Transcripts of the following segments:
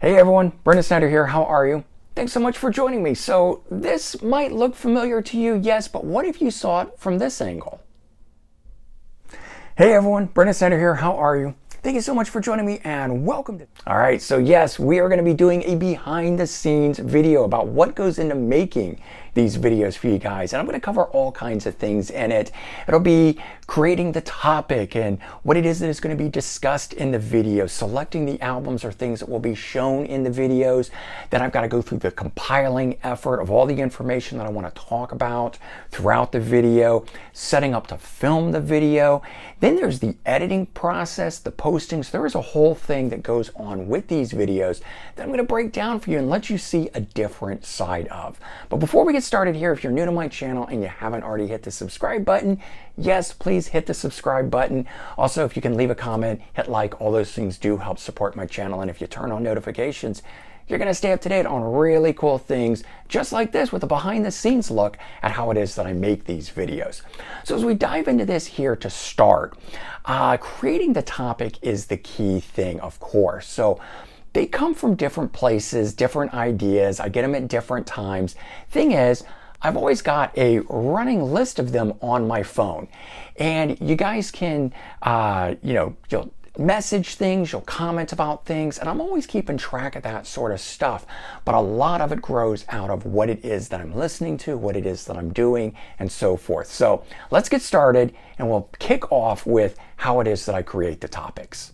Hey everyone, Brendan Snyder here. How are you? Thanks so much for joining me. So this might look familiar to you, yes, but what if you saw it from this angle? Hey everyone, Brendan Snyder here. How are you? Thank you so much for joining me and welcome to... All right, so yes, we are going to be doing a behind the scenes video about what goes into making these videos for you guys. And I'm going to cover all kinds of things in it. It'll be creating the topic and what it is that is going to be discussed in the video, selecting the albums or things that will be shown in the videos. Then I've got to go through the compiling effort of all the information that I want to talk about throughout the video, setting up to film the video. Then there's the editing process, the postings. There is a whole thing that goes on with these videos that I'm going to break down for you and let you see a different side of. But before we get started here, if you're new to my channel and you haven't already hit the subscribe button, yes, please hit the subscribe button. Also, if you can leave a comment, hit like, all those things do help support my channel. And if you turn on notifications, you're going to stay up to date on really cool things just like this with a behind the scenes look at how it is that I make these videos. So as we dive into this here to start, creating the topic is the key thing, of course. So they come from different places, different ideas. I get them at different times. Thing is, I've always got a running list of them on my phone. And you guys can, you'll message things, you'll comment about things, and I'm always keeping track of that sort of stuff. But a lot of it grows out of what it is that I'm listening to, what it is that I'm doing, and so forth. So let's get started, and we'll kick off with how it is that I create the topics.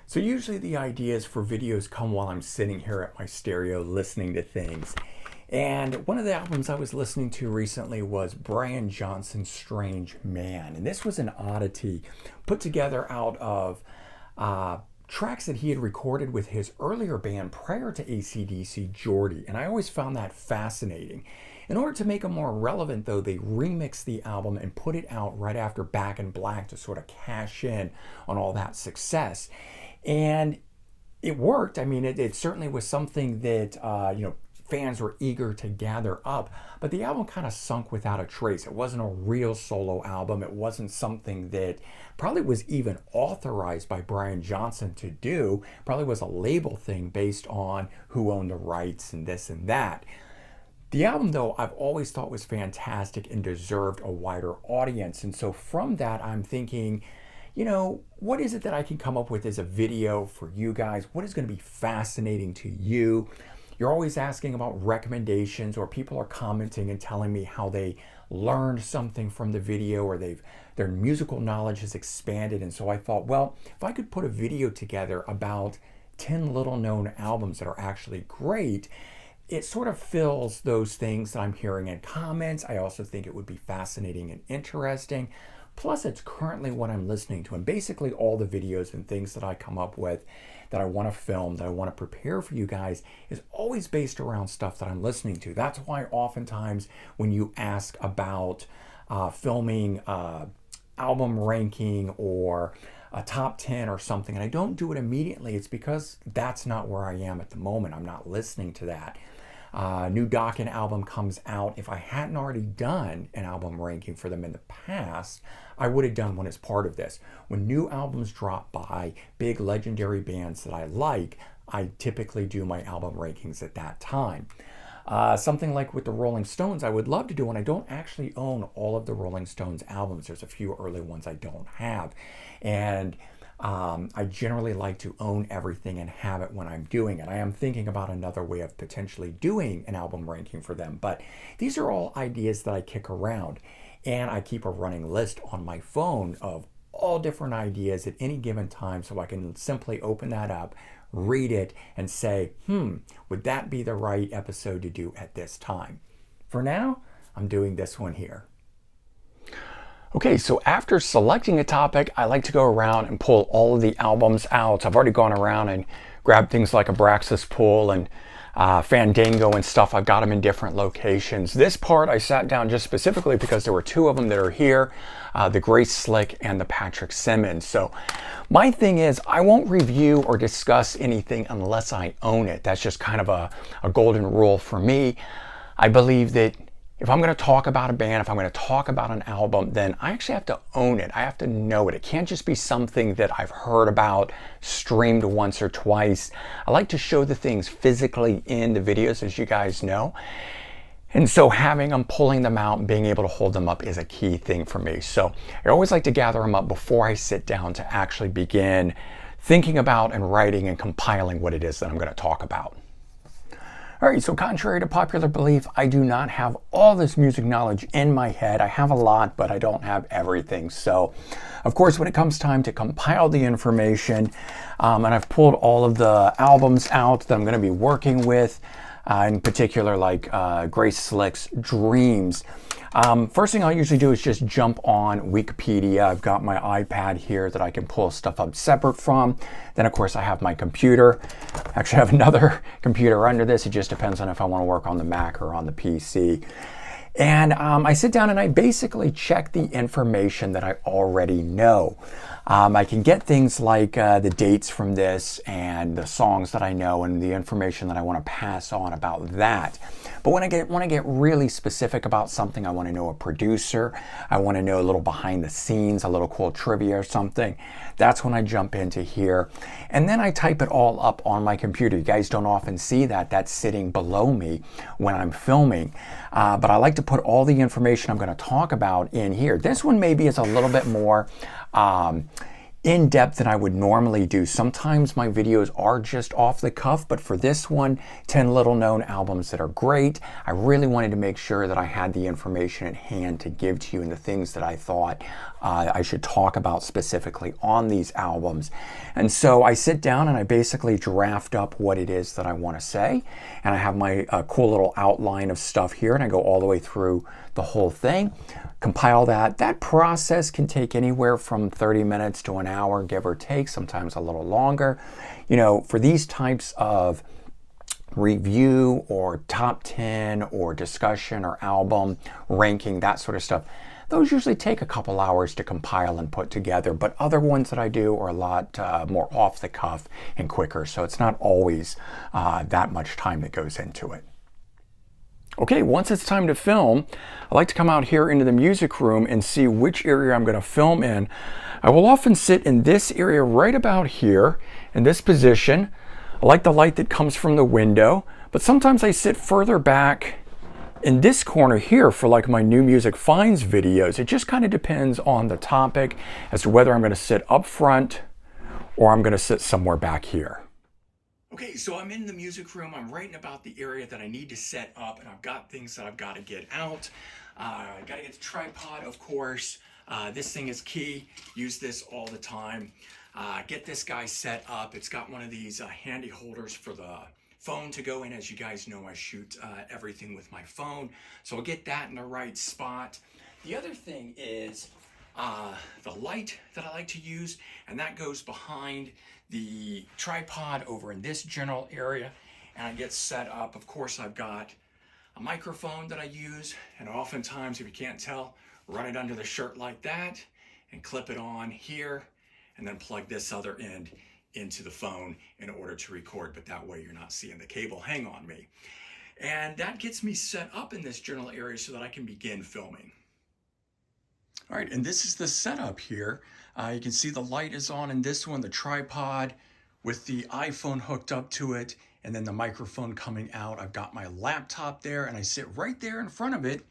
So usually the ideas for videos come while I'm sitting here at my stereo listening to things. And one of the albums I was listening to recently was Brian Johnson's Strange Man. And this was an oddity put together out of tracks that he had recorded with his earlier band prior to AC/DC, Geordie. And I always found that fascinating. In order to make it more relevant, though, they remixed the album and put it out right after Back in Black to sort of cash in on all that success. And it worked. I mean, it certainly was something that, fans were eager to gather up, but the album kind of sunk without a trace. It wasn't a real solo album. It wasn't something that probably was even authorized by Brian Johnson to do. Probably was a label thing based on who owned the rights and this and that. The album, though, I've always thought was fantastic and deserved a wider audience. And so from that, I'm thinking, what is it that I can come up with as a video for you guys? What is going to be fascinating to you? You're always asking about recommendations, or people are commenting and telling me how they learned something from the video, or their musical knowledge has expanded. And so I thought, well, if I could put a video together about 10 little known albums that are actually great, it sort of fills those things that I'm hearing in comments. I also think it would be fascinating and interesting. Plus, it's currently what I'm listening to. And basically all the videos and things that I come up with that I want to film, that I want to prepare for you guys, is always based around stuff that I'm listening to. That's why oftentimes when you ask about filming album ranking or a top 10 or something, and I don't do it immediately, it's because that's not where I am at the moment. I'm not listening to that. New Dokken album comes out. If I hadn't already done an album ranking for them in the past, I would have done one as part of this. When new albums drop by big legendary bands that I like, I typically do my album rankings at that time. Something like with the Rolling Stones, I would love to do, and I don't actually own all of the Rolling Stones albums. There's a few early ones I don't have. And I generally like to own everything and have it when I'm doing it. I am thinking about another way of potentially doing an album ranking for them, but these are all ideas that I kick around, and I keep a running list on my phone of all different ideas at any given time, so I can simply open that up, read it, and say, would that be the right episode to do at this time? For now, I'm doing this one here. Okay, so after selecting a topic, I like to go around and pull all of the albums out. I've already gone around and grabbed things like Abraxas Pull and Fandango and stuff. I've got them in different locations. This part I sat down just specifically because there were two of them that are here, the Grace Slick and the Patrick Simmons. So my thing is, I won't review or discuss anything unless I own it. That's just kind of a golden rule for me. I believe that if I'm going to talk about a band, if I'm going to talk about an album, then I actually have to own it. I have to know it. It can't just be something that I've heard about, streamed once or twice. I like to show the things physically in the videos, as you guys know. And so having them, pulling them out, and being able to hold them up is a key thing for me. So I always like to gather them up before I sit down to actually begin thinking about and writing and compiling what it is that I'm going to talk about. All right, so contrary to popular belief, I do not have all this music knowledge in my head. I have a lot, but I don't have everything. So, of course, when it comes time to compile the information, and I've pulled all of the albums out that I'm going to be working with, in particular like Grace Slick's Dreams. First thing I'll usually do is just jump on Wikipedia. I've got my iPad here that I can pull stuff up separate from. Then of course I have my computer. Actually, I have another computer under this. It just depends on if I want to work on the Mac or on the PC. And I sit down and I basically check the information that I already know. I can get things like the dates from this and the songs that I know and the information that I want to pass on about that. But when I want to get really specific about something, I want to know a producer, I want to know a little behind the scenes, a little cool trivia or something, that's when I jump into here. And then I type it all up on my computer. You guys don't often see that. That's sitting below me when I'm filming. But I like to put all the information I'm going to talk about in here. This one maybe is a little bit more in depth than I would normally do. Sometimes my videos are just off the cuff, but for this one, 10 little known albums that are great, I really wanted to make sure that I had the information at hand to give to you and the things that I thought I should talk about specifically on these albums. And so I sit down and I basically draft up what it is that I want to say. And I have my cool little outline of stuff here, and I go all the way through the whole thing, compile that. That process can take anywhere from 30 minutes to an hour, give or take, sometimes a little longer. You know, for these types of review or top 10 or discussion or album ranking, that sort of stuff, those usually take a couple hours to compile and put together, but other ones that I do are a lot more off the cuff and quicker, so it's not always that much time that goes into it. Okay, once it's time to film, I like to come out here into the music room and see which area I'm going to film in. I will often sit in this area right about here, in this position. I like the light that comes from the window, but sometimes I sit further back in this corner here for like my New Music Finds videos. It just kind of depends on the topic as to whether I'm going to sit up front or I'm going to sit somewhere back here. Okay, so I'm in the music room. I'm writing about the area that I need to set up, and I've got things that I've got to get out. I got to get the tripod, of course. This thing is key. Use this all the time. Get this guy set up. It's got one of these handy holders for the phone to go in. As you guys know, I shoot everything with my phone, so I'll get that in the right spot. The other thing is the light that I like to use, and that goes behind the tripod over in this general area, and I get set up. Of course, I've got a microphone that I use, and oftentimes, if you can't tell, run it under the shirt like that and clip it on here, and then plug this other end into the phone in order to record, but that way you're not seeing the cable hang on me. And that gets me set up in this general area so that I can begin filming. All right, and this is the setup here. You can see the light is on in this one, the tripod with the iPhone hooked up to it, and then the microphone coming out. I've got my laptop there, and I sit right there in front of it,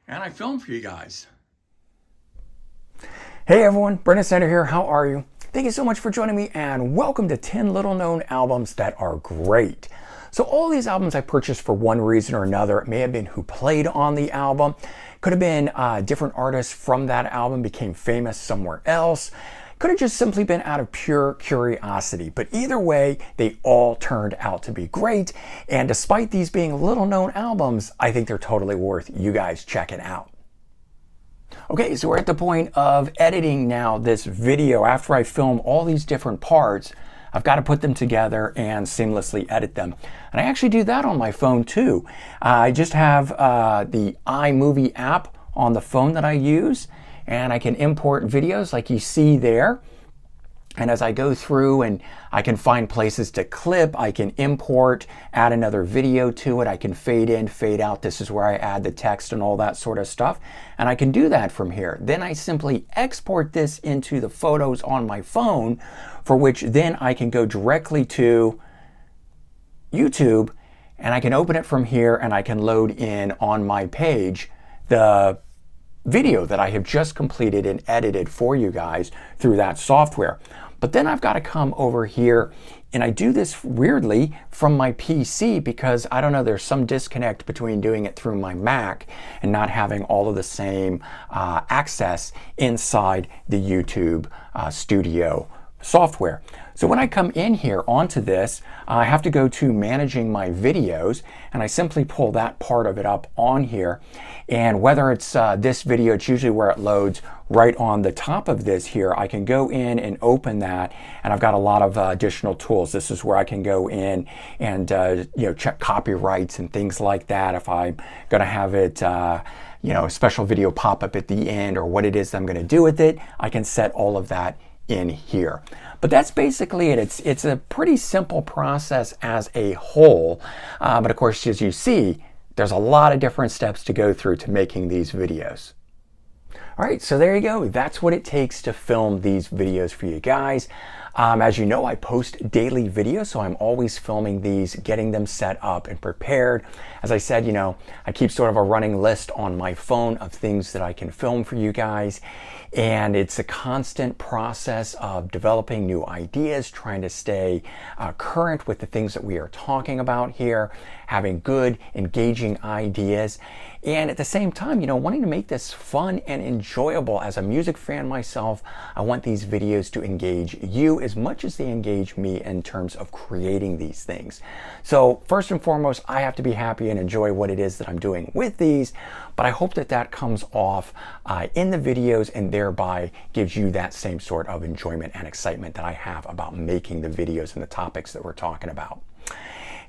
and I film for you guys. Hey everyone, Brendan Snyder here. How are you? Thank you so much for joining me, and welcome to 10 little known albums that are great. So all these albums I purchased for one reason or another. It may have been who played on the album. Could have been different artists from that album became famous somewhere else. Could have just simply been out of pure curiosity. But either way, they all turned out to be great. And despite these being little known albums, I think they're totally worth you guys checking out. Okay, so we're at the point of editing now this video. After I film all these different parts, I've got to put them together and seamlessly edit them. And I actually do that on my phone too. I just have the iMovie app on the phone that I use, and I can import videos like you see there. And as I go through and I can find places to clip, I can import, add another video to it, I can fade in, fade out. This is where I add the text and all that sort of stuff. And I can do that from here. Then I simply export this into the photos on my phone, for which then I can go directly to YouTube and I can open it from here and I can load in on my page the video that I have just completed and edited for you guys through that software. But then I've got to come over here, and I do this weirdly from my PC because I don't know, there's some disconnect between doing it through my Mac and not having all of the same access inside the YouTube Studio software. So when I come in here onto this, I have to go to managing my videos, and I simply pull that part of it up on here. And whether it's this video, it's usually where it loads right on the top of this here. I can go in and open that, and I've got a lot of additional tools. This is where I can go in and check copyrights and things like that. If I'm going to have it a special video pop up at the end, or what it is that I'm going to do with it, I can set all of that in here. But that's basically it. It's a pretty simple process as a whole. But of course, as you see, there's a lot of different steps to go through to making these videos. All right, so there you go. That's what it takes to film these videos for you guys. As you know, I post daily videos, so I'm always filming these, getting them set up and prepared. As I said, I keep sort of a running list on my phone of things that I can film for you guys. And it's a constant process of developing new ideas, trying to stay current with the things that we are talking about here, having good, engaging ideas. And at the same time, wanting to make this fun and enjoyable. As a music fan myself, I want these videos to engage you as much as they engage me in terms of creating these things. So first and foremost, I have to be happy and enjoy what it is that I'm doing with these, but I hope that that comes off in the videos and thereby gives you that same sort of enjoyment and excitement that I have about making the videos and the topics that we're talking about.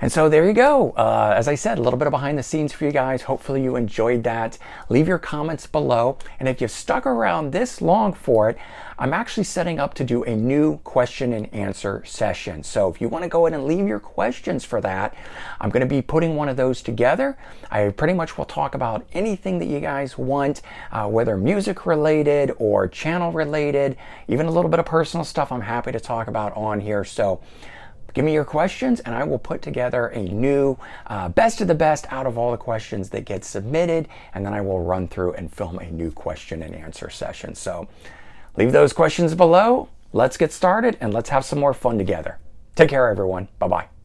And so there you go. As I said, a little bit of behind the scenes for you guys. Hopefully you enjoyed that. Leave your comments below. And if you've stuck around this long for it, I'm actually setting up to do a new question and answer session. So if you want to go ahead and leave your questions for that, I'm going to be putting one of those together. I pretty much will talk about anything that you guys want, whether music related or channel related, even a little bit of personal stuff I'm happy to talk about on here. So give me your questions and I will put together a new best of the best out of all the questions that get submitted, and then I will run through and film a new question and answer session. So leave those questions below. Let's get started and let's have some more fun together. Take care, everyone. Bye-bye.